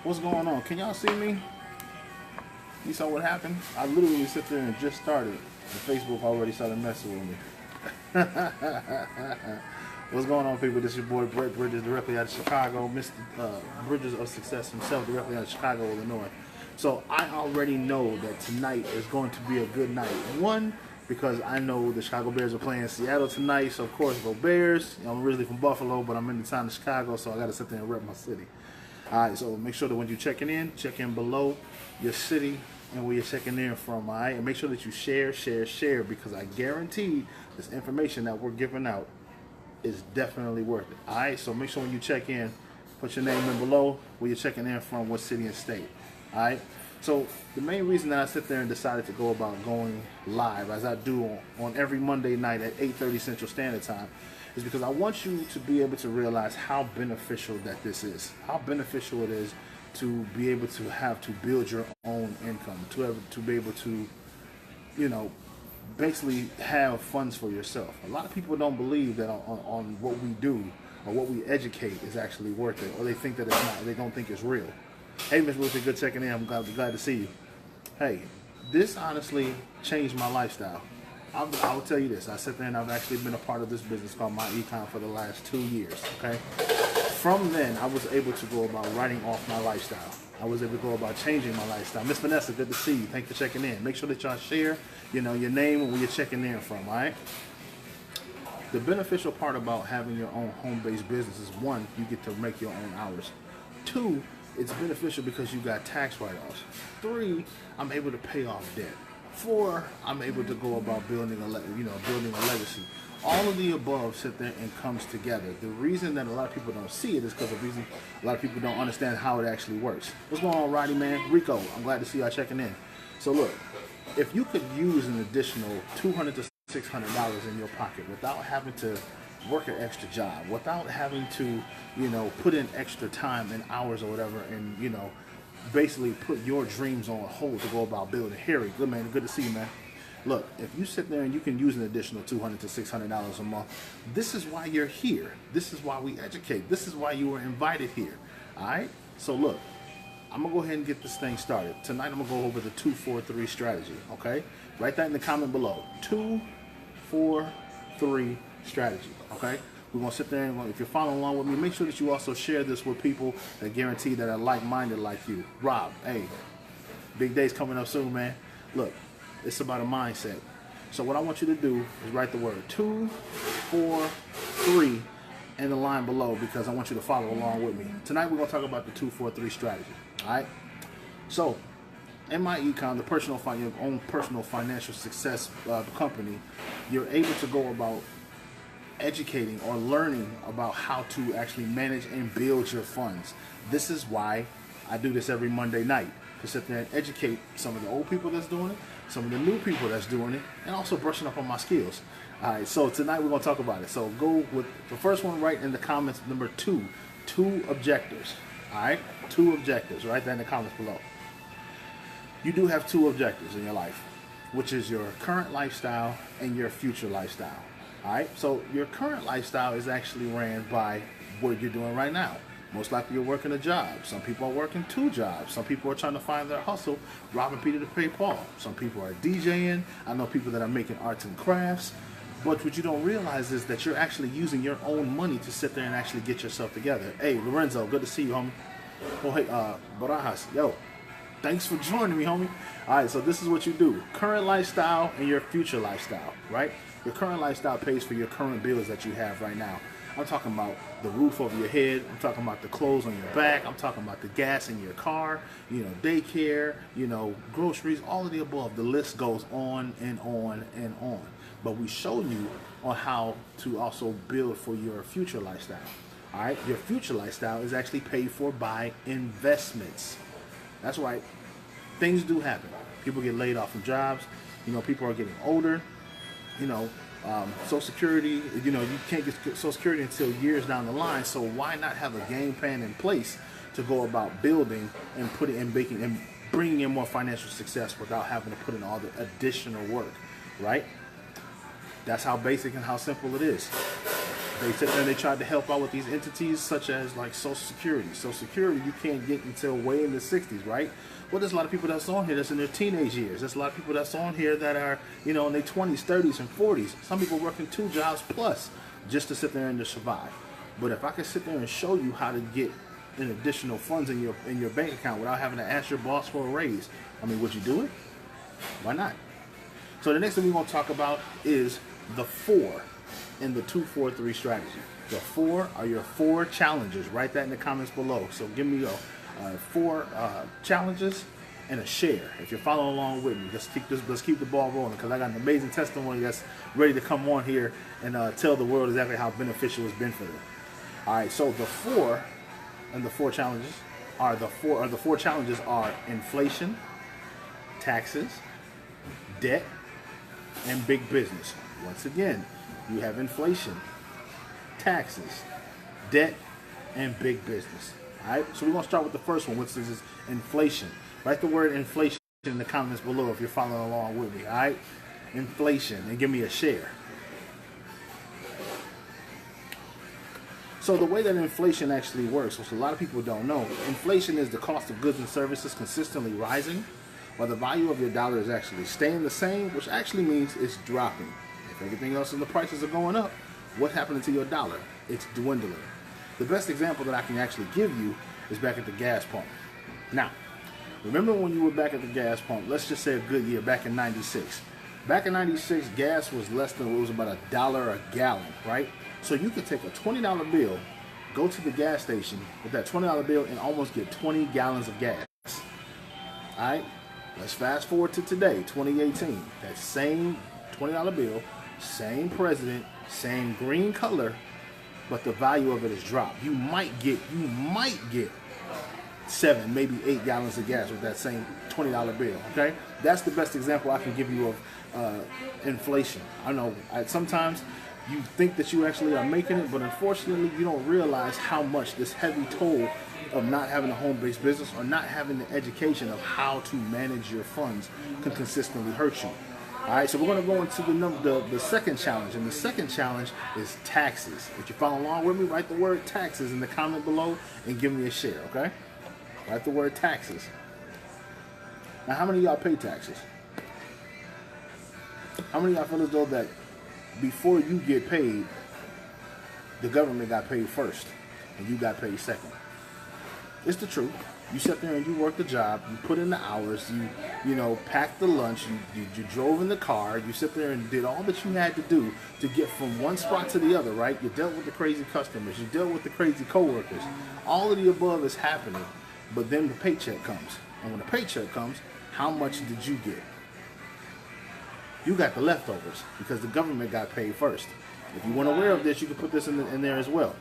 What's going on? Can y'all see me? You saw what happened? I literally sit there and just started, and Facebook already started messing with me. What's going on, people? This is your boy Brett Bridges, directly out of Chicago. Mr. Bridges of Success himself, directly out of Chicago, Illinois. So I already know that tonight is going to be a good night. One, because I know the Chicago Bears are playing Seattle tonight, so of course go Bears. I'm originally from Buffalo, but I'm in the town of Chicago, so I got to sit there and rep my city. All right, so make sure that when you're checking in, check in below your city and where you're checking in from, all right? And make sure that you share, because I guarantee this information that we're giving out is definitely worth it, all right? So make sure when you check in, put your name in below where you're checking in from, what city and state, all right? So the main reason that I sit there and decided to go about going live, as I do on every Monday night at 8:30 Central Standard Time, is because I want you to be able to realize how beneficial that this is, how beneficial it is to be able to have to build your own income, to be able to, basically have funds for yourself. A lot of people don't believe that on what we do or what we educate is actually worth it, or they think that it's not. They don't think it's real. Hey, Miss Ruthie, good checking in. I'm glad to see you. Hey, this honestly changed my lifestyle. I will tell you this. I sit there and I've actually been a part of this business called My Econ for the last 2 years, okay? From then, I was able to go about writing off my lifestyle. I was able to go about changing my lifestyle. Miss Vanessa, good to see you. Thanks for checking in. Make sure that y'all share, your name and where you're checking in from, all right? The beneficial part about having your own home-based business is, one, you get to make your own hours. Two, it's beneficial because you got tax write-offs. Three, I'm able to pay off debt. Four, I'm able to go about building a legacy. All of the above sit there and comes together. The reason that a lot of people don't see it is because of the reason a lot of people don't understand how it actually works. What's going on, Roddy, man? Rico, I'm glad to see y'all checking in. So look, if you could use an additional $200 to $600 in your pocket without having to work an extra job, without having to, put in extra time and hours or whatever, and, basically put your dreams on hold to go about building. Harry, good man, good to see you, man. Look, if you sit there and you can use an additional $200 to $600 a month, this is why you're here. This is why we educate. This is why you were invited here. All right? So look, I'm going to go ahead and get this thing started. Tonight I'm going to go over the 2-4-3 strategy, okay? Write that in the comment below. 2-4-3 strategy, okay? We're going to sit there and if you're following along with me, make sure that you also share this with people that guarantee that are like-minded like you. Rob, hey, big day's coming up soon, man. Look, it's about a mindset. So what I want you to do is write the word 2-4-3 in the line below, because I want you to follow along with me. Tonight we're going to talk about the 2-4-3 strategy, all right? So in My Econ, your own personal financial success company, you're able to go about educating or learning about how to actually manage and build your funds. This is why I do this every Monday night, to sit there and educate some of the old people that's doing it, some of the new people that's doing it, and also brushing up on my skills. All right, so tonight we're going to talk about it. So go with the first one right in the comments, number 2, 2 objectives. All right, 2 objectives, right there in the comments below. You do have 2 objectives in your life, which is your current lifestyle and your future lifestyle. All right, so your current lifestyle is actually ran by what you're doing right now. Most likely you're working a job. Some people are working 2 jobs. Some people are trying to find their hustle, robbing Peter to pay Paul. Some people are DJing. I know people that are making arts and crafts. But what you don't realize is that you're actually using your own money to sit there and actually get yourself together. Hey, Lorenzo, good to see you, homie. Oh, hey, Barajas, yo, thanks for joining me, homie. All right, so this is what you do. Current lifestyle and your future lifestyle, right? Your current lifestyle pays for your current bills that you have right now. I'm talking about the roof over your head. I'm talking about the clothes on your back. I'm talking about the gas in your car, daycare, groceries, all of the above. The list goes on and on and on. But we showed you on how to also build for your future lifestyle. All right, your future lifestyle is actually paid for by investments. That's right. Things do happen. People get laid off from jobs. People are getting older. Social Security, you can't get Social Security until years down the line. So why not have a game plan in place to go about building and putting and making and bringing in more financial success without having to put in all the additional work, right? That's how basic and how simple it is. They sit there and they tried to help out with these entities such as like Social Security. Social Security you can't get until way in the 60s, right? Well, there's a lot of people that's on here that's in their teenage years. There's a lot of people that's on here that are, in their 20s, 30s, and 40s. Some people working 2 jobs plus just to sit there and to survive. But if I can sit there and show you how to get an additional funds in your bank account without having to ask your boss for a raise, would you do it? Why not? So the next thing we're going to talk about is the 4 in the 2-4-3 strategy. The 4 are your 4 challenges. Write that in the comments below. So give me your 4 challenges and a share. If you're following along with me, let's keep the ball rolling, because I got an amazing testimony that's ready to come on here and tell the world exactly how beneficial it's been for them. All right. So the 4 and the 4 challenges are the 4 challenges are inflation, taxes, debt, and big business. Once again, you have inflation, taxes, debt, and big business. All right, so we're going to start with the first one, which is inflation. Write the word inflation in the comments below if you're following along with me. All right, inflation, and give me a share. So the way that inflation actually works, which a lot of people don't know, inflation is the cost of goods and services consistently rising, while the value of your dollar is actually staying the same, which actually means it's dropping. If everything else in the prices are going up, what's happening to your dollar? It's dwindling. The best example that I can actually give you is back at the gas pump. Now, remember when you were back at the gas pump, let's just say a good year, back in 96. Back in 96, gas was it was about $1 a gallon, right? So you could take a $20 bill, go to the gas station with that $20 bill and almost get 20 gallons of gas. All right? Let's fast forward to today, 2018. That same $20 bill, same president, same green color, but the value of it is dropped. You might get 7, maybe 8 gallons of gas with that same $20 bill. Okay, that's the best example I can give you of inflation. I know sometimes you think that you actually are making it, but unfortunately you don't realize how much this heavy toll of not having a home-based business or not having the education of how to manage your funds can consistently hurt you. All right, so we're going to go into the second challenge, and the second challenge is taxes. If you follow along with me, write the word taxes in the comment below and give me a share, okay? Write the word taxes. Now, how many of y'all pay taxes? How many of y'all feel as though that before you get paid, the government got paid first and you got paid second? It's the truth. You sit there and you work the job, you put in the hours, you packed the lunch, you drove in the car, you sit there and did all that you had to do to get from one spot to the other, right? You dealt with the crazy customers, you dealt with the crazy coworkers. All of the above is happening, but then the paycheck comes. And when the paycheck comes, how much did you get? You got the leftovers because the government got paid first. If you weren't aware of this, you can put this in there as well,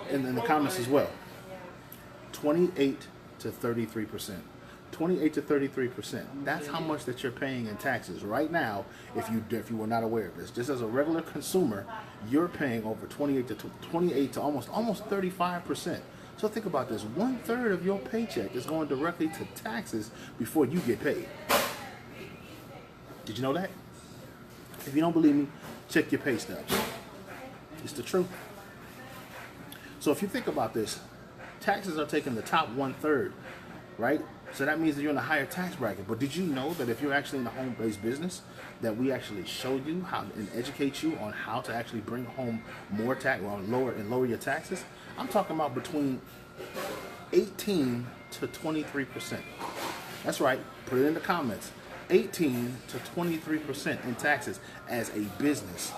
in the comments as well. 28 to 33%. 28 to 33%. That's how much that you're paying in taxes right now. If you were not aware of this, just as a regular consumer, you're paying over 28 to almost 35%. So think about this: 1/3 of your paycheck is going directly to taxes before you get paid. Did you know that? If you don't believe me, check your pay stubs. It's the truth. So if you think about this, taxes are taking the top 1/3, right? So that means that you're in a higher tax bracket. But did you know that if you're actually in a home-based business, that we actually show you how and educate you on how to actually bring home more tax, or lower your taxes? I'm talking about between 18 to 23%. That's right. Put it in the comments. 18 to 23% in taxes as a business.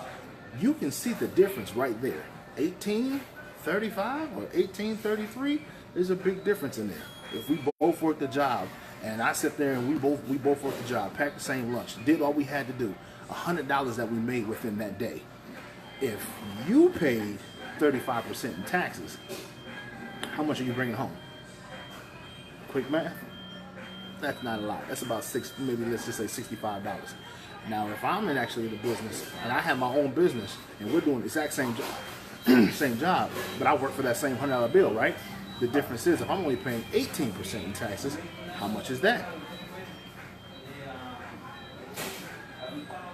You can see the difference right there. 1835 or 1833, there's a big difference in there. If we both work the job, and I sit there and we both work the job, packed the same lunch, did all we had to do, $100 that we made within that day. If you paid 35% in taxes, how much are you bringing home? Quick math. That's not a lot. That's about maybe let's just say $65. Now, if I'm actually in the business and I have my own business and we're doing the exact same job, but I work for that same $100 bill, right? The difference is if I'm only paying 18% in taxes, how much is that?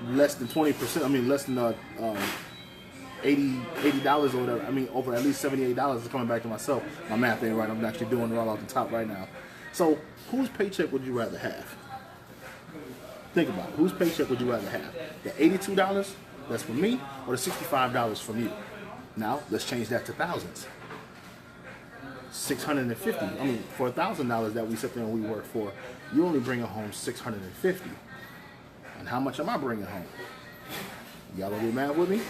Less than 20%. I mean, less than $80 or whatever. I mean, over at least $78 is coming back to myself. My math ain't right. I'm actually doing it all off the top right now. So, whose paycheck would you rather have? Think about it. Whose paycheck would you rather have? The $82 that's for me, or the $65 from you? Now, let's change that to thousands. $650. I mean, for $1,000 that we sit there and we work for, you only bring home $650. And how much am I bringing home? Y'all gonna be mad with me?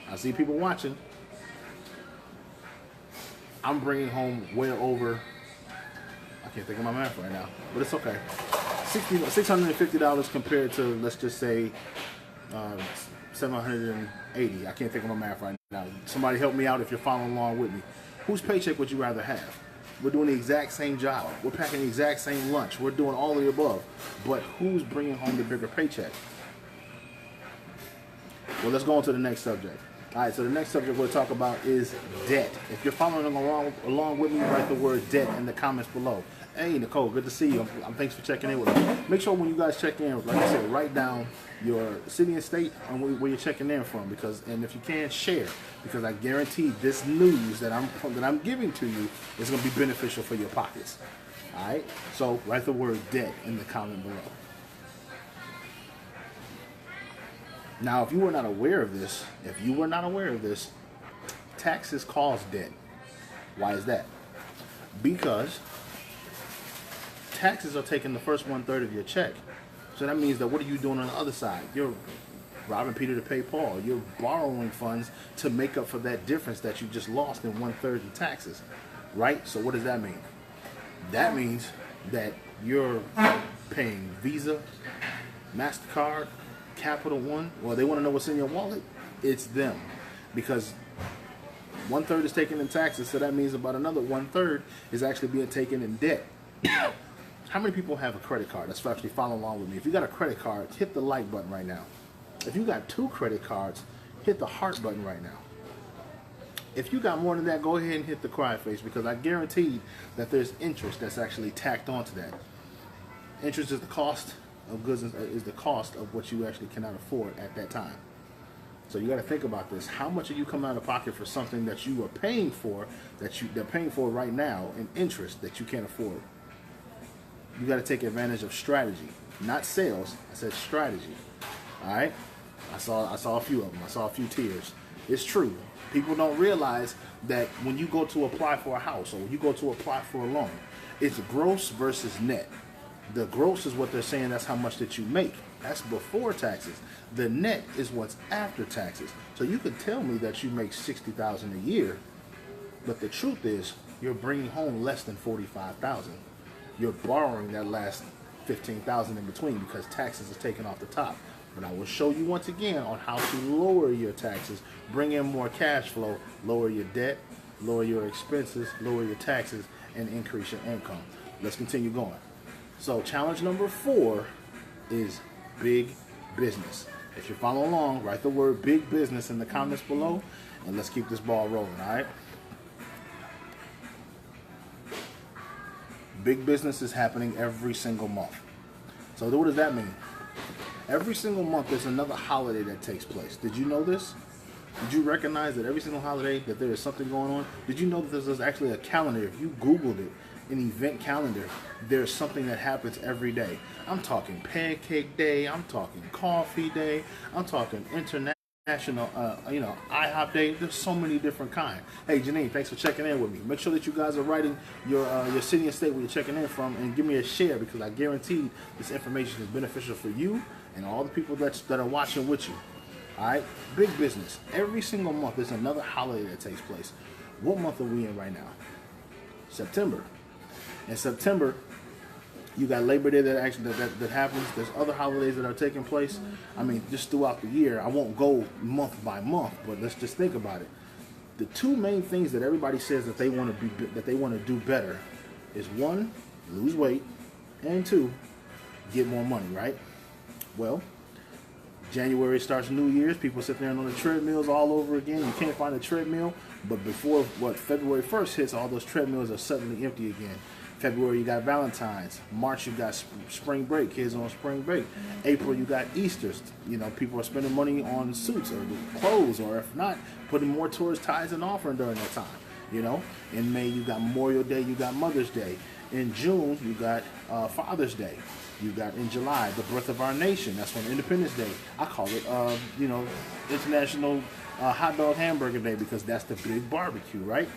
I see people watching. I'm bringing home way over, I can't think of my math right now, but it's okay. $650 compared to, let's just say, $780. I can't think of my math right now. Somebody help me out if you're following along with me. Whose paycheck would you rather have? We're doing the exact same job. We're packing the exact same lunch. We're doing all of the above. But who's bringing home the bigger paycheck? Well, let's go on to the next subject. All right, so the next subject we'll talk about is debt. If you're following along with me, write the word debt in the comments below. Hey, Nicole, good to see you. Thanks for checking in with me. Make sure when you guys check in, like I said, write down your city and state and where you're checking in from, and if you can, share, because I guarantee this news that I'm giving to you is going to be beneficial for your pockets. All right, so write the word debt in the comment below. Now, if you were not aware of this, taxes cause debt. Why is that? Because taxes are taking the first 1/3 of your check. So that means that what are you doing on the other side? You're robbing Peter to pay Paul. You're borrowing funds to make up for that difference that you just lost in 1/3 in taxes, right? So what does that mean? That means that you're paying Visa, MasterCard, Capital One. Well, they want to know what's in your wallet. It's them, because 1/3 is taken in taxes, so that means about another 1/3 is actually being taken in debt. How many people have a credit card? That's actually following along with me. If you got a credit card, hit the like button right now. If you got 2 credit cards, hit the heart button right now. If you got more than that, go ahead and hit the cry face, because I guarantee that there's interest that's actually tacked onto that. Interest is the cost of goods, is the cost of what you actually cannot afford at that time. So you got to think about this. How much are you coming out of pocket for something that you are paying for, they're paying for right now in interest that you can't afford? You got to take advantage of strategy, not sales. I said strategy. All right. I saw a few of them. I saw a few tears. It's true. People don't realize that when you go to apply for a house or when you go to apply for a loan, it's gross versus net. The gross is what they're saying. That's how much that you make. That's before taxes. The net is what's after taxes. So you could tell me that you make $60,000 a year, but the truth is you're bringing home less than $45,000. You're borrowing that last $15,000 in between because taxes are taken off the top. But I will show you once again on how to lower your taxes, bring in more cash flow, lower your debt, lower your expenses, lower your taxes, and increase your income. Let's continue going. So challenge number 4 is big business. If you're following along, write the word big business in the comments below, and let's keep this ball rolling, all right? Big business is happening every single month. So what does that mean? Every single month there's another holiday that takes place. Did you know this? Did you recognize that every single holiday that there is something going on? Did you know that there's actually a calendar? If you Googled it, an event calendar, there's something that happens every day. I'm talking Pancake Day. I'm talking Coffee Day. I'm talking International, IHOP Day. There's so many different kinds. Hey, Janine, thanks for checking in with me. Make sure that you guys are writing your city and state where you're checking in from, and give me a share, because I guarantee this information is beneficial for you and all the people that are watching with you. All right, big business. Every single month there's another holiday that takes place. What month are we in right now? September. In September, you got Labor Day that happens. There's other holidays that are taking place. I mean, just throughout the year. I won't go month by month, but let's just think about it. The 2 main things that everybody says that they want to do better is 1, lose weight, and 2, get more money, right? Well, January starts New Year's. People sit there on the treadmills all over again. You can't find a treadmill, but before February 1st hits, all those treadmills are suddenly empty again. February, you got Valentine's. March, you got spring break, kids on spring break. April, you got Easter's. You know, people are spending money on suits or clothes, or if not, putting more towards tithes and offering during that time. You know, in May, you got Memorial Day, you got Mother's Day. In June, you got Father's Day. You got in July, the birth of our nation. That's when Independence Day. I call it, you know, International Hot Dog Hamburger Day, because that's the big barbecue, right?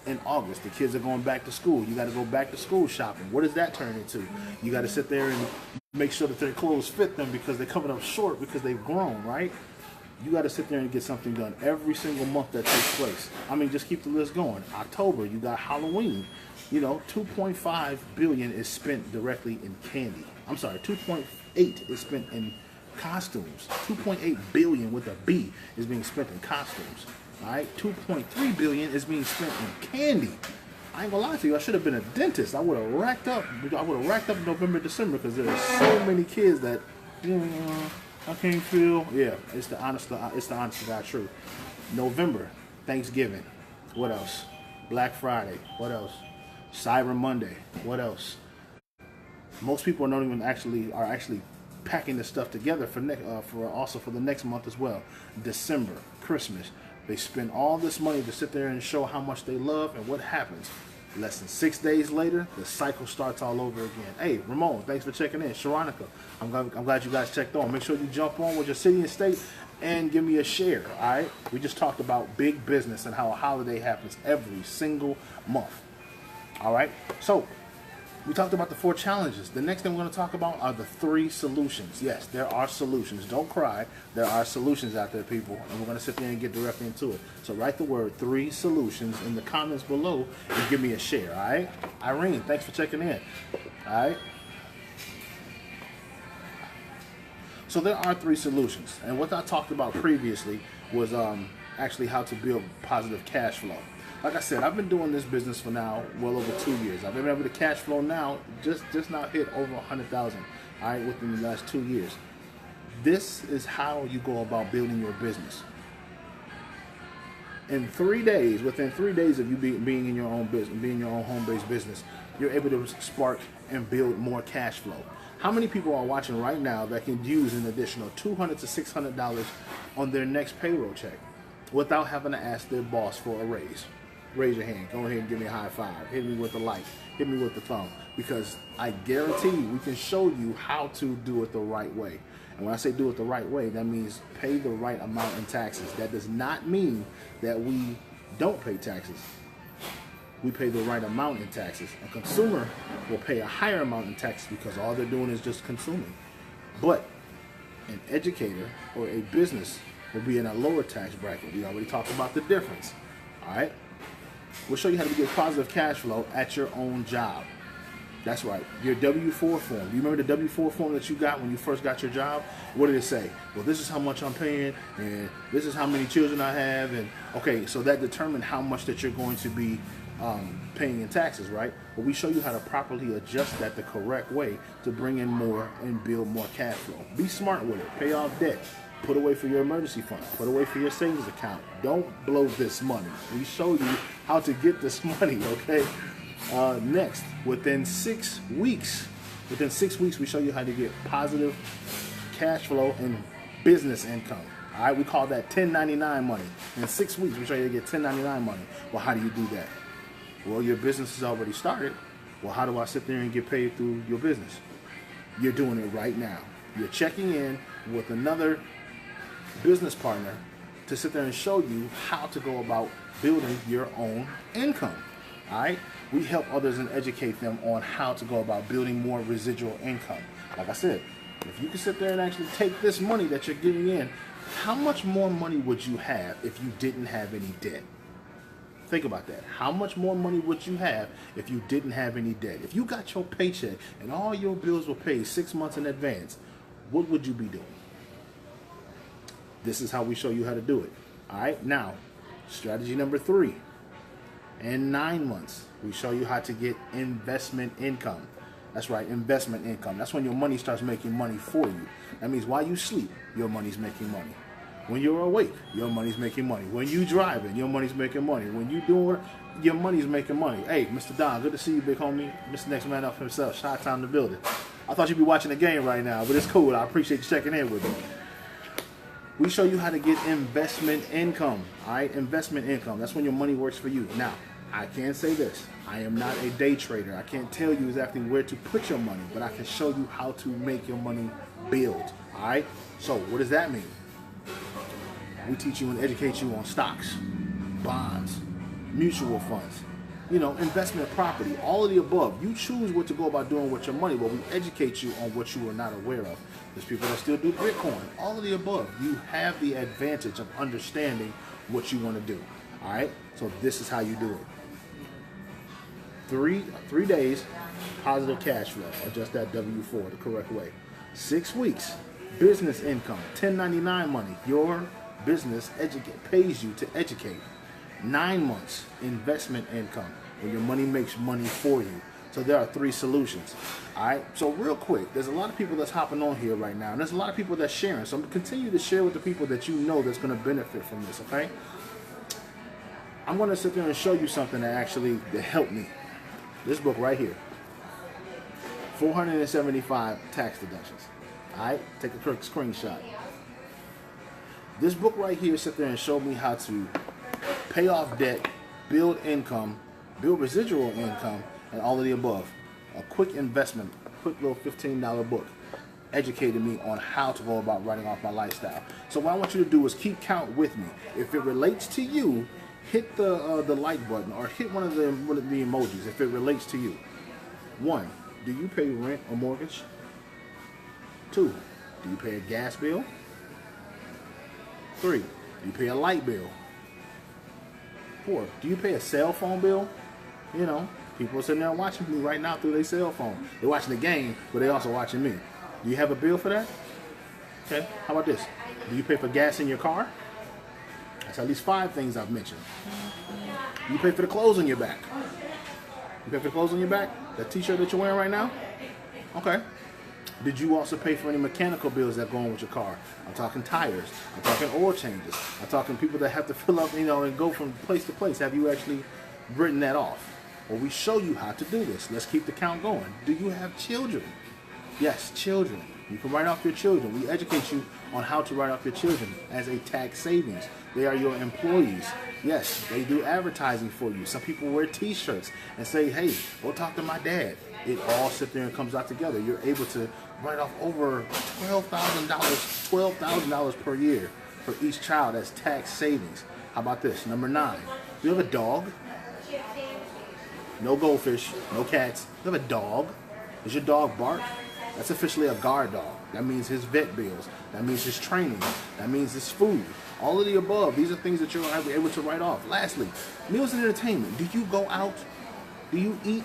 In August, the kids are going back to school. You got to go back to school shopping. What does that turn into? You got to sit there and make sure that their clothes fit them, because they're coming up short because they've grown, right? You got to sit there and get something done every single month that takes place. I mean, just keep the list going. October, you got Halloween. You know, 2.5 billion is spent directly in candy. I'm sorry, 2.8 is spent in costumes. 2.8 billion with a B is being spent in costumes. All right, 2.3 billion is being spent in candy. I ain't gonna lie to you, I should have been a dentist. I would have racked up November, December, because there are so many kids that, I can't feel. Yeah, it's the honest to God truth. November, Thanksgiving. What else? Black Friday. What else? Cyber Monday. What else? Most people don't even are actually packing this stuff together for the next month as well. December, Christmas. They spend all this money to sit there and show how much they love, and what happens? Less than 6 days later, the cycle starts all over again. Hey, Ramon, thanks for checking in. Sharonica, I'm glad you guys checked on. Make sure you jump on with your city and state and give me a share, all right? We just talked about big business and how a holiday happens every single month, all right? So, we talked about the 4 challenges. The next thing we're going to talk about are the 3 solutions. Yes, there are solutions. Don't cry. There are solutions out there, people. And we're going to sit there and get directly into it. So write the word 3 solutions in the comments below and give me a share, all right? Irene, thanks for checking in, all right? So there are 3 solutions. And what I talked about previously was actually how to build positive cash flow. Like I said, I've been doing this business for now well over 2 years. I've been able to cash flow now, just not hit over 100,000, all right, within the last 2 years. This is how you go about building your business. In 3 days, within 3 days of you being in your own business, being your own home-based business, you're able to spark and build more cash flow. How many people are watching right now that can use an additional $200 to $600 on their next payroll check without having to ask their boss for a raise? Raise your hand. Go ahead and give me a high five. Hit me with the like. Hit me with the thumb. Because I guarantee you, we can show you how to do it the right way. And when I say do it the right way, that means pay the right amount in taxes. That does not mean that we don't pay taxes. We pay the right amount in taxes. A consumer will pay a higher amount in taxes because all they're doing is just consuming. But an educator or a business will be in a lower tax bracket. We already talked about the difference. All right? We'll show you how to get positive cash flow at your own job. That's right, your W-4 form. Do you remember the W-4 form that you got when you first got your job? What did it say? Well, this is how much I'm paying, and this is how many children I have, and okay, so that determined how much that you're going to be paying in taxes, right? But we show you how to properly adjust that the correct way to bring in more and build more cash flow. Be smart with it. Pay off debt. Put away for your emergency fund. Put away for your savings account. Don't blow this money. We show you how to get this money, okay? Next, within 6 weeks, we show you how to get positive cash flow and business income. All right, we call that 1099 money. In 6 weeks, we show you how to get 1099 money. Well, how do you do that? Well, your business is already started. Well, how do I sit there and get paid through your business? You're doing it right now. You're checking in with another business partner to sit there and show you how to go about building your own income. All right, we help others and educate them on how to go about building more residual income. Like I said, if you can sit there and actually take this money that you're getting in, how much more money would you have if you didn't have any debt? Think about that. How much more money would you have if you didn't have any debt? If you got your paycheck and all your bills were paid 6 months in advance, what would you be doing? This is how we show you how to do it. All right, now, strategy number 3. In 9 months, we show you how to get investment income. That's right, investment income. That's when your money starts making money for you. That means while you sleep, your money's making money. When you're awake, your money's making money. When you driving, your money's making money. When you doing, your money's making money. Hey, Mr. Don, good to see you, big homie. Mr. Next Man Up himself. Shot time in the building. I thought you'd be watching the game right now, but it's cool. I appreciate you checking in with me. We show you how to get investment income. All right, investment income. That's when your money works for you. Now, I can say this. I am not a day trader. I can't tell you exactly where to put your money, but I can show you how to make your money build. All right. So what does that mean? We teach you and educate you on stocks, bonds, mutual funds, investment property, all of the above. You choose what to go about doing with your money, but we educate you on what you are not aware of. There's people that still do Bitcoin, all of the above. You have the advantage of understanding what you want to do. All right. So this is how you do it. Three days, positive cash flow. Adjust that W-4 the correct way. 6 weeks, business income, 1099 money. Your business pays you to educate. 9 months, investment income, where your money makes money for you. So there are 3 solutions. All right. So real quick, there's a lot of people that's hopping on here right now, and there's a lot of people that's sharing. So I'm gonna continue to share with the people that you know that's going to benefit from this. Okay. I'm going to sit there and show you something that helped me. This book right here, 475 tax deductions. All right, take a quick screenshot. This book right here sit there and show me how to pay off debt, build income, build residual income, and all of the above. A quick investment, a quick little $15 book, educated me on how to go about writing off my lifestyle. So what I want you to do is keep count with me. If it relates to you, hit the like button or hit one of the emojis if it relates to you. 1, do you pay rent or mortgage? 2, do you pay a gas bill? 3, do you pay a light bill? 4, do you pay a cell phone bill? People are sitting there watching me right now through their cell phone. They're watching the game, but they're also watching me. Do you have a bill for that? Okay, how about this? Do you pay for gas in your car? That's at least 5 things I've mentioned. You pay for the clothes on your back. You pay for the clothes on your back? That t-shirt that you're wearing right now? Okay. Did you also pay for any mechanical bills that go on with your car? I'm talking tires. I'm talking oil changes. I'm talking people that have to fill up, and go from place to place. Have you actually written that off? Well, we show you how to do this. Let's keep the count going. Do you have children? Yes, children. You can write off your children. We educate you on how to write off your children as a tax savings. They are your employees. Yes, they do advertising for you. Some people wear t-shirts and say, hey, go talk to my dad. It all sits there and comes out together. You're able to write off over $12,000 per year for each child as tax savings. How about this? Number 9. You have a dog? No goldfish, no cats. You have a dog? Does your dog bark? That's officially a guard dog. That means his vet bills. That means his training. That means his food. All of the above. These are things that you're able to write off. Lastly, meals and entertainment. Do you go out? Do you eat?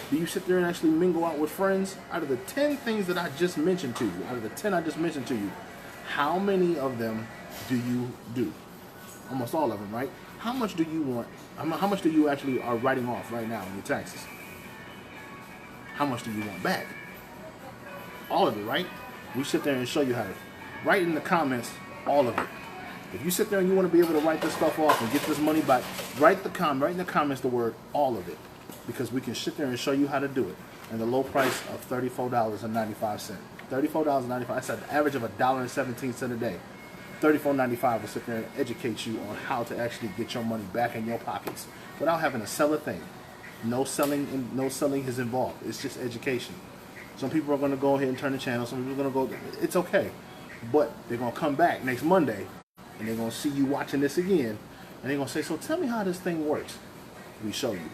Do you sit there and actually mingle out with friends? Out of the 10 things that I just mentioned to you, how many of them do you do? Almost all of them, right? How much do you want? How much do you actually are writing off right now in your taxes? How much do you want back? All of it, right? We sit there and show you how to write in the comments all of it. If you sit there and you want to be able to write this stuff off and get this money back, write in the comments the word all of it, because we can sit there and show you how to do it. And the low price of $34.95. $34.95. That's an average of $1.17 a day. $34.95 will sit there and educate you on how to actually get your money back in your pockets without having to sell a thing. No selling is involved. It's just education. Some people are going to go ahead and turn the channel. Some people are going to go. It's okay, but they're going to come back next Monday, and they're going to see you watching this again, and they're going to say, "So tell me how this thing works." We show you.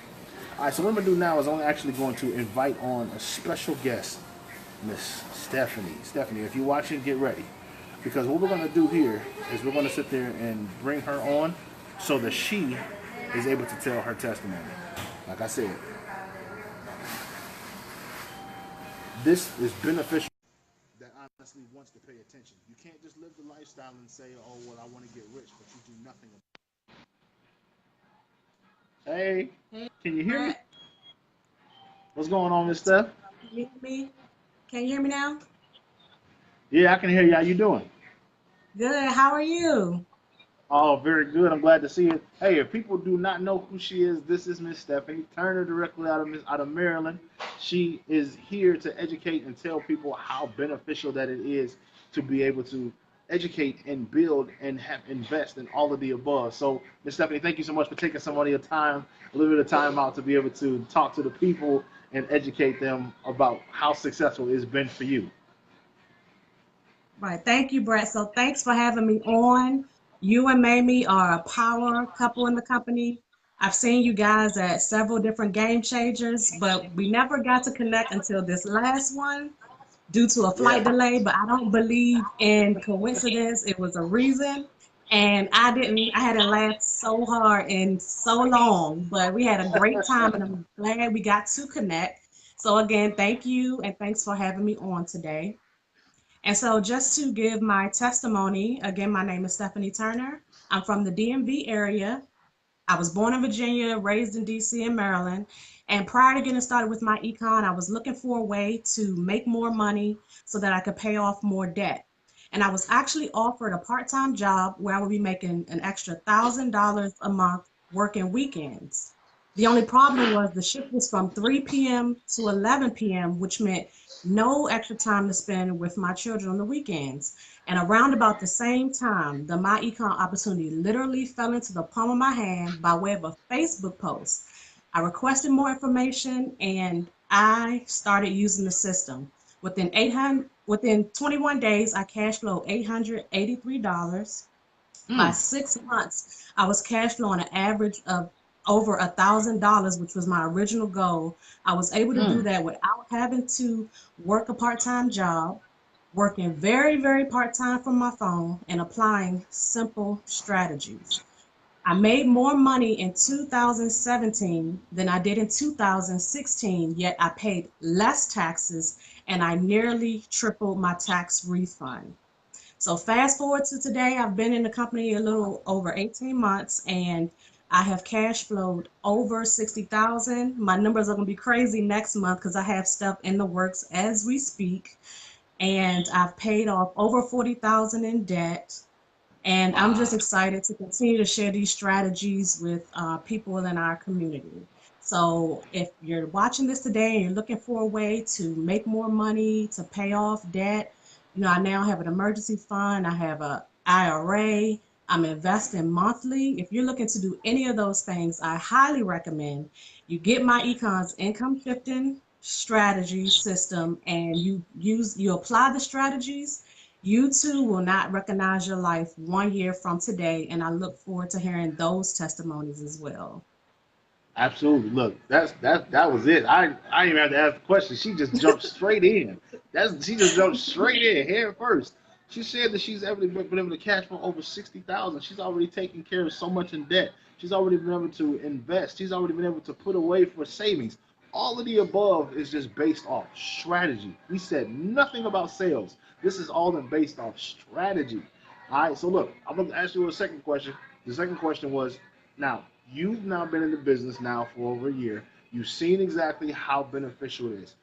All right. So what I'm going to do now is I'm actually going to invite on a special guest, Miss Stephanie. Stephanie, if you're watching, get ready. Because what we're going to do here is we're going to sit there and bring her on so that she is able to tell her testimony. Like I said, this is beneficial that honestly wants to pay attention. You can't just live the lifestyle and say, oh, well, I want to get rich, but you do nothing about it. Hey, can you hear me? What's going on, Miss Steph? Can you hear me? Can you hear me now? Yeah, I can hear you. How you doing? Good. How are you? Oh, very good. I'm glad to see it. Hey, if people do not know who she is, this is Miss Stephanie Turner, directly out of Maryland. She is here to educate and tell people how beneficial that it is to be able to educate and build and have invest in all of the above. So, Miss Stephanie, thank you so much for taking some of your time, a little bit of time out to be able to talk to the people and educate them about how successful it's been for you. Right. Thank you, Brett. So thanks for having me on. You and Mamie are a power couple in the company. I've seen you guys at several different game changers, but we never got to connect until this last one due to a Yeah. flight delay. But I don't believe in coincidence. It was a reason. And I hadn't laughed so hard in so long, but we had a great time and I'm glad we got to connect. So again, thank you and thanks for having me on today. And so, just to give my testimony, again, my name is Stephanie Turner. I'm from the DMV area. I was born in Virginia, raised in DC and Maryland. And prior to getting started with my econ, I was looking for a way to make more money so that I could pay off more debt. And I was actually offered a part time job where I would be making an extra $1,000 a month working weekends. The only problem was the shift was from 3 p.m. to 11 p.m., which meant no extra time to spend with my children on the weekends. And around about the same time, the My Econ opportunity literally fell into the palm of my hand by way of a Facebook post. I requested more information and I started using the system. Within 21 days, I cash flowed $883. By Mm, 6 months, I was cash flowing an average of over $1,000, which was my original goal. I was able to do mm, that without having to work a part-time job, working very, very part-time from my phone, and applying simple strategies. I made more money in 2017 than I did in 2016, yet I paid less taxes and I nearly tripled my tax refund. So fast forward to today, I've been in the company a little over 18 months and I have cash flowed over 60,000. My numbers are going to be crazy next month because I have stuff in the works as we speak. And I've paid off over 40,000 in debt. And I'm just wow. excited to continue to share these strategies with people in our community. So if you're watching this today and you're looking for a way to make more money, to pay off debt, I now have an emergency fund, I have a IRA, I'm investing monthly. If you're looking to do any of those things, I highly recommend you get my Econ's income shifting strategy system and you apply the strategies. You too will not recognize your life 1 year from today, and I look forward to hearing those testimonies as well. Absolutely. Look, that was it. I didn't even have to ask the question. She just jumped straight in. She just jumped straight in head first. She said that she's ever been able to cash flow over 60,000. She's already taken care of so much in debt. She's already been able to invest. She's already been able to put away for savings. All of the above is just based off strategy. We said nothing about sales. This is all based off strategy. All right. So look, I'm gonna ask you a second question. The second question was, now, you've now been in the business now for over a year. You've seen exactly how beneficial it is.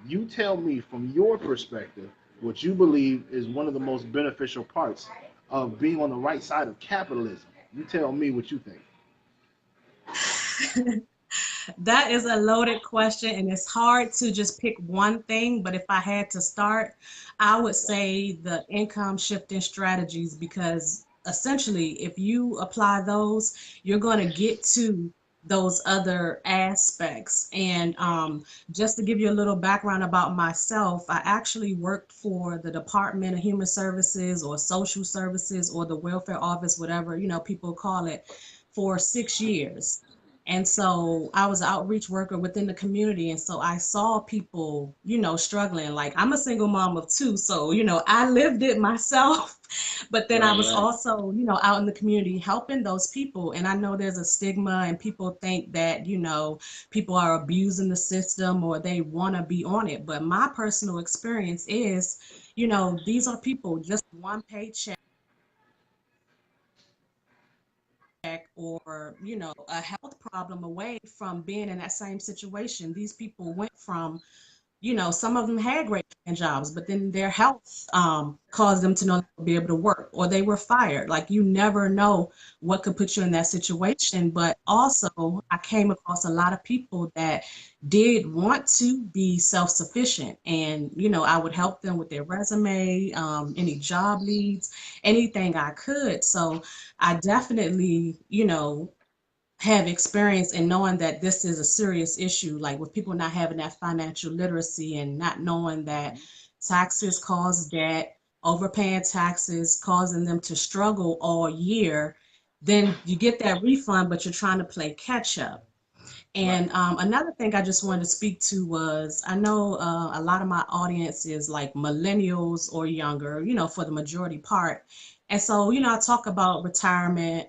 You tell me from your perspective what you believe is one of the most beneficial parts of being on the right side of capitalism. You tell me what you think. That is a loaded question, and it's hard to just pick one thing. But if I had to start, I would say the income shifting strategies, because essentially, if you apply those, you're going to get to those other aspects. And just to give you a little background about myself, I actually worked for the Department of Human Services or Social Services or the Welfare Office, whatever people call it, for 6 years. And so I was an outreach worker within the community. And so I saw people, struggling. Like I'm a single mom of two. So, I lived it myself. But then I Right, was right. also, out in the community helping those people. And I know there's a stigma and people think that, people are abusing the system or they want to be on it. But my personal experience is, these are people just one paycheck or a health problem away from being in that same situation. These people went from some of them had great paying jobs, but then their health caused them to no longer be able to work, or they were fired. Like, you never know what could put you in that situation. But also, I came across a lot of people that did want to be self-sufficient, and I would help them with their resume, any job leads, anything I could. So I definitely, have experience in knowing that this is a serious issue, like with people not having that financial literacy and not knowing that taxes cause debt, overpaying taxes, causing them to struggle all year. Then you get that refund, but you're trying to play catch up. Right. And another thing I just wanted to speak to was, I know a lot of my audience is like millennials or younger, for the majority part. And so, I talk about retirement,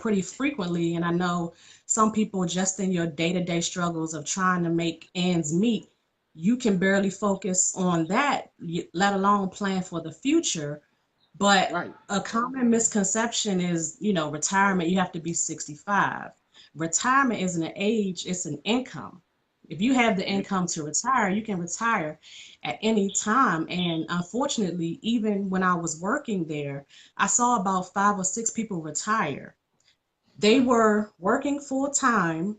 pretty frequently. And I know some people, just in your day-to-day struggles of trying to make ends meet, you can barely focus on that, let alone plan for the future. But Right. a common misconception is, retirement, you have to be 65. Retirement isn't an age, it's an income. If you have the income to retire, you can retire at any time. And unfortunately, even when I was working there, I saw about 5 or 6 people retire. They were working full time,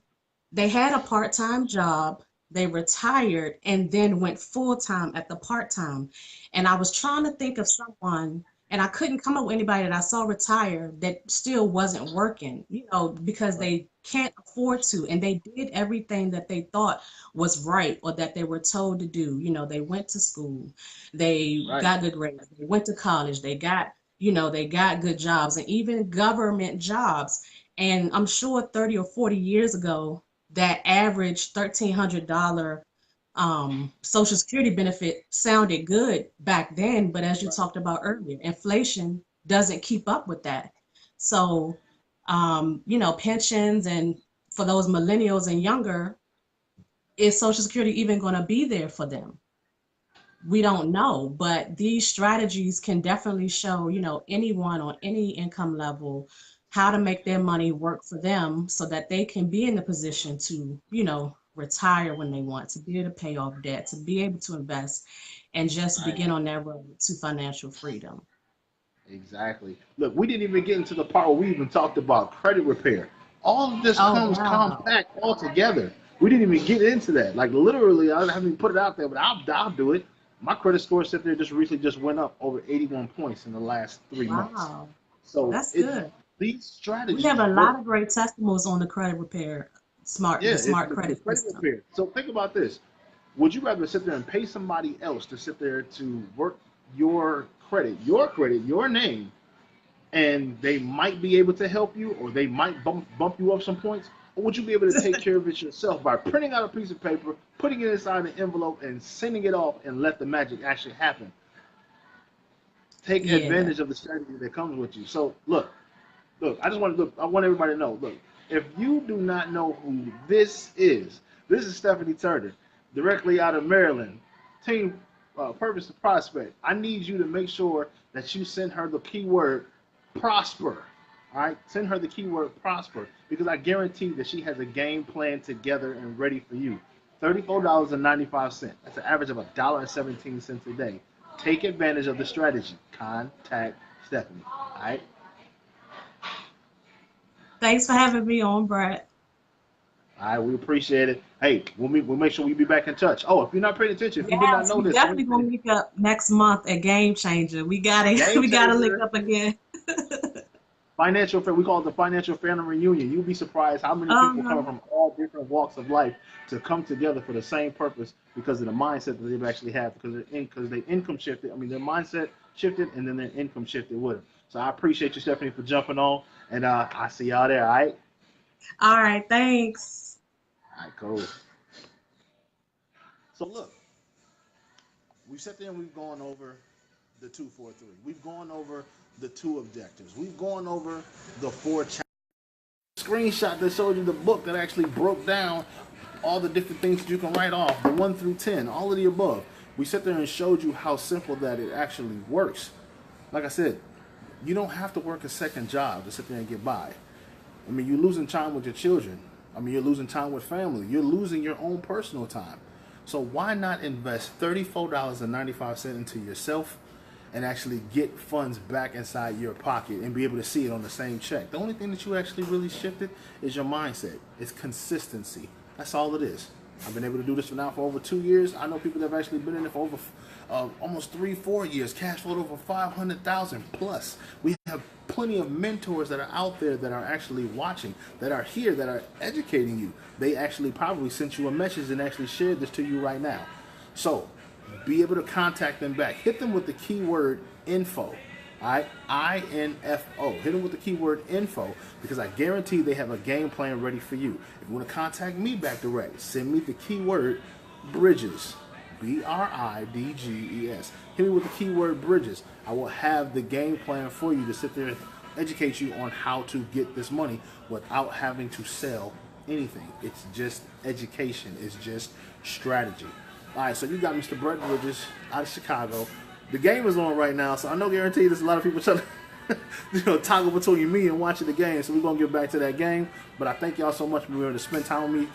they had a part time job, they retired, and then went full time at the part time. And I was trying to think of someone, and I couldn't come up with anybody that I saw retire that still wasn't working, because Right. they can't afford to. And they did everything that they thought was right or that they were told to do. They went to school, they Right. got good grades, they went to college, they got good jobs, and even government jobs. And I'm sure 30 or 40 years ago, that average $1,300 Social Security benefit sounded good back then. But as you Right. talked about earlier, inflation doesn't keep up with that. So, pensions, and for those millennials and younger, is Social Security even going to be there for them? We don't know, but these strategies can definitely show, anyone on any income level how to make their money work for them so that they can be in the position to, retire when they want, to be able to pay off debt, to be able to invest, and just Right. begin on their road to financial freedom. Exactly. Look, we didn't even get into the part where we even talked about credit repair. All of this Oh, comes wow. compact all together. We didn't even get into that. Like literally, I haven't even put it out there, but I'll do it. My credit score sit there just recently just went up over 81 points in the last 3 months. Wow. So That's it good. these We have strategies a work. lot of great testimonies on the credit repair, Yeah, the smart the credit credit system. repair. So think about this. Would you rather sit there and pay somebody else to sit there to work your name, and they might be able to help you, or they might bump you up some points? Or would you be able to take care of it yourself by printing out a piece of paper, putting it inside an envelope, and sending it off and let the magic actually happen? Take Yeah. advantage of the strategy that comes with you. So look, I want everybody to know. Look, if you do not know who this is Stephanie Turner, directly out of Maryland, team Purpose to Prospect. I need you to make sure that you send her the keyword prosper. All right, send her the keyword prosper, because I guarantee that she has a game plan together and ready for you. $34.95. That's an average of $1.17 a day. Take advantage of the strategy. Contact Stephanie. All right. Thanks for having me on, Brett. All right, we appreciate it. Hey, we'll make sure we be back in touch. Oh, if you're not paying attention, if you did not Yes, know we this, definitely gonna link up next month at Game Changer. We gotta game we gotta link changer, up again. financial fair. We call it the financial family reunion. You'll be surprised how many people coming Uh-huh. from all different walks of life to come together for the same purpose because of the mindset that they've actually had, because their income shifted. I mean, their mindset shifted, and then their income shifted with them. So I appreciate you, Stephanie, for jumping on, and I see y'all there. All right. All right, thanks. All right, cool. So look, we sat there and we've gone over the 243. We've gone over the two objectives. We've gone over the four chapters. Screenshot that showed you the book that actually broke down all the different things that you can write off, the 1 through 10, all of the above. We sat there and showed you how simple that it actually works. Like I said, you don't have to work a second job to sit there and get by. I mean, you're losing time with your children. I mean, you're losing time with family. You're losing your own personal time. So why not invest $34.95 into yourself and actually get funds back inside your pocket and be able to see it on the same check? The only thing that you actually really shifted is your mindset. It's consistency. That's all it is. I've been able to do this for over 2 years. I know people that have actually been in it for over almost 3-4 years. Cash flowed over 500,000 plus. We have plenty of mentors that are out there that are actually watching, that are here, that are educating you. They actually probably sent you a message and actually shared this to you right now. So be able to contact them back. Hit them with the keyword info. All right, INFO. Hit them with the keyword info, because I guarantee they have a game plan ready for you. If you want to contact me back direct, send me the keyword Bridges, BRIDGES. Hit me with the keyword Bridges. I will have the game plan for you to sit there and educate you on how to get this money without having to sell anything. It's just education. It's just strategy. All right, so you got Mr. Brett Bridges out of Chicago. The game is on right now, so I know guarantee there's a lot of people trying to toggle between me and watching the game. So we're gonna get back to that game. But I thank y'all so much for being able to spend time with me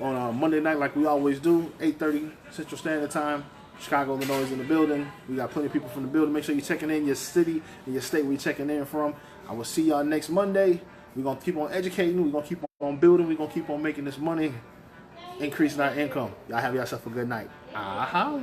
on Monday night, like we always do, 8:30 Central Standard Time. Chicago, Illinois is in the building. We got plenty of people from the building. Make sure you're checking in your city and your state where you're checking in from. I will see y'all next Monday. We're gonna keep on educating. We're gonna keep on building. We're gonna keep on making this money, increasing our income. Y'all have yourself a good night. Aha.